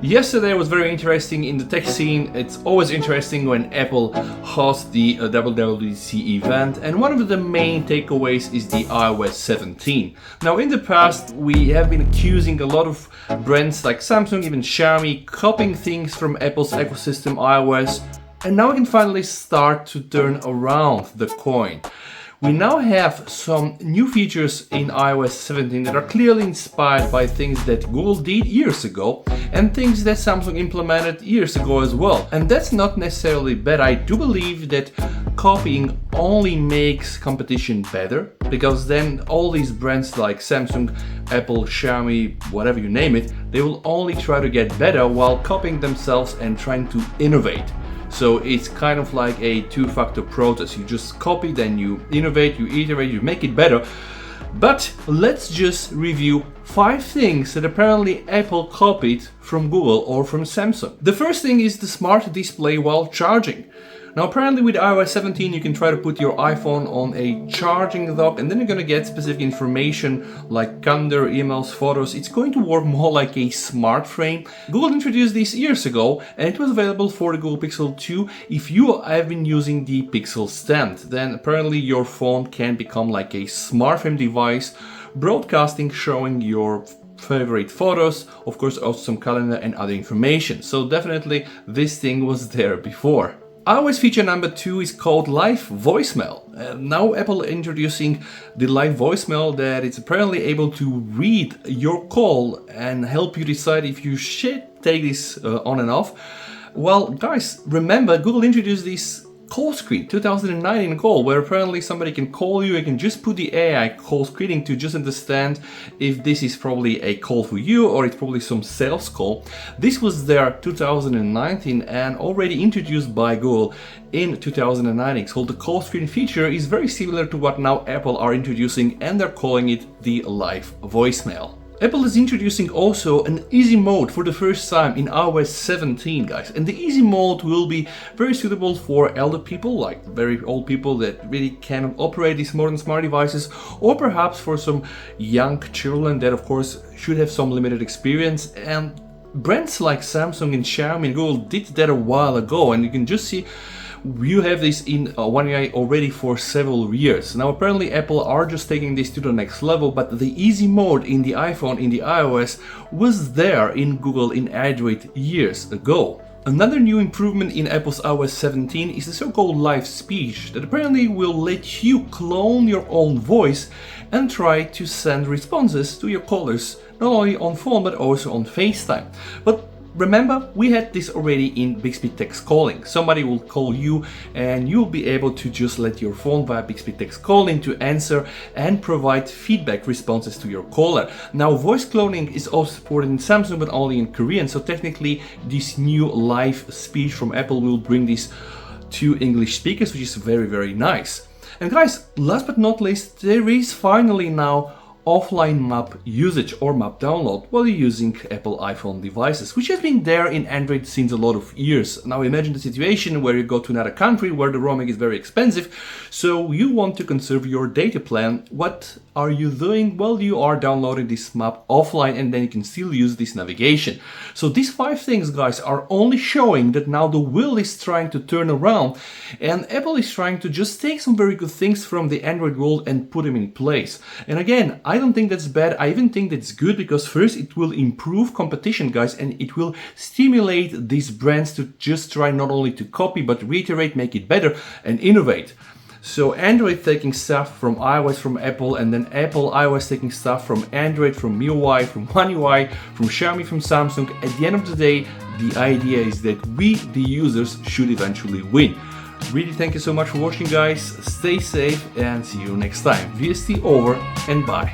Yesterday was very interesting in the tech scene. It's always interesting when Apple hosts the WWDC event, and one of the main takeaways is the iOS 17. Now, in the past, we have been accusing a lot of brands like Samsung, even Xiaomi, copying things from Apple's ecosystem iOS, and now we can finally start to turn around the coin. We now have some new features in iOS 17 that are clearly inspired by things that Google did years ago and things that Samsung implemented years ago as well. And that's not necessarily bad. I do believe that copying only makes competition better, because then all these brands like Samsung, Apple, Xiaomi, whatever you name it, they will only try to get better while copying themselves and trying to innovate. So it's kind of like a two-factor process. You just copy, then you innovate, you iterate, you make it better. But let's just review 5 things that apparently Apple copied from Google or from Samsung. The first thing is the smart display while charging. Now, apparently with iOS 17 you can try to put your iPhone on a charging dock, and then you're gonna get specific information like calendar, emails, photos. It's going to work more like a smart frame. Google introduced this years ago, and it was available for the Google Pixel 2 if you have been using the Pixel stand. Then apparently your phone can become like a smart frame device, broadcasting, showing your favorite photos, of course also some calendar and other information. So definitely this thing was there before. iOS feature number 2 is called Live Voicemail. Now Apple introducing the Live Voicemail that it's apparently able to read your call and help you decide if you should take this on and off. Well, guys, remember Google introduced this call screen 2019 call, where apparently somebody can call you and can just put the AI call screening to just understand if this is probably a call for you or it's probably some sales call. This was there 2019 and already introduced by Google in 2019. So the call screen feature is very similar to what now Apple are introducing, and they're calling it the Live Voicemail. Apple is introducing also an easy mode for the first time in iOS 17, guys. And the easy mode will be very suitable for elder people, like very old people that really cannot operate these modern smart devices, or perhaps for some young children that of course should have some limited experience. And brands like Samsung and Xiaomi and Google did that a while ago, and you can just see you have this in One UI already for several years. Now apparently Apple are just taking this to the next level, but the easy mode in the iPhone, in the iOS, was there in Google, in Android years ago. Another new improvement in Apple's iOS 17 is the so-called live speech that apparently will let you clone your own voice and try to send responses to your callers, not only on phone but also on FaceTime. But remember, we had this already in Bixby Text Calling. Somebody will call you and you'll be able to just let your phone via Bixby Text Calling to answer and provide feedback responses to your caller. Now, voice cloning is also supported in Samsung but only in Korean, so technically this new live speech from Apple will bring this to English speakers, which is very, very nice. And guys, last but not least, there is finally now offline map usage or map download while you're using Apple iPhone devices, which has been there in Android since a lot of years. Now imagine the situation where you go to another country where the roaming is very expensive, so you want to conserve your data plan. What are you doing? Well, you are downloading this map offline, and then you can still use this navigation. So these 5 things, guys, are only showing that now the wheel is trying to turn around, and Apple is trying to just take some very good things from the Android world and put them in place. And again, I don't think that's bad. I even think that's good, because first it will improve competition, guys, and it will stimulate these brands to just try not only to copy but reiterate, make it better and innovate. So Android taking stuff from iOS, from Apple, and then Apple iOS taking stuff from Android, from MIUI, from One UI, from Xiaomi, from Samsung. At the end of the day, the idea is that we, the users, should eventually win. Really, thank you so much for watching, guys. Stay safe and see you next time. VST over and bye.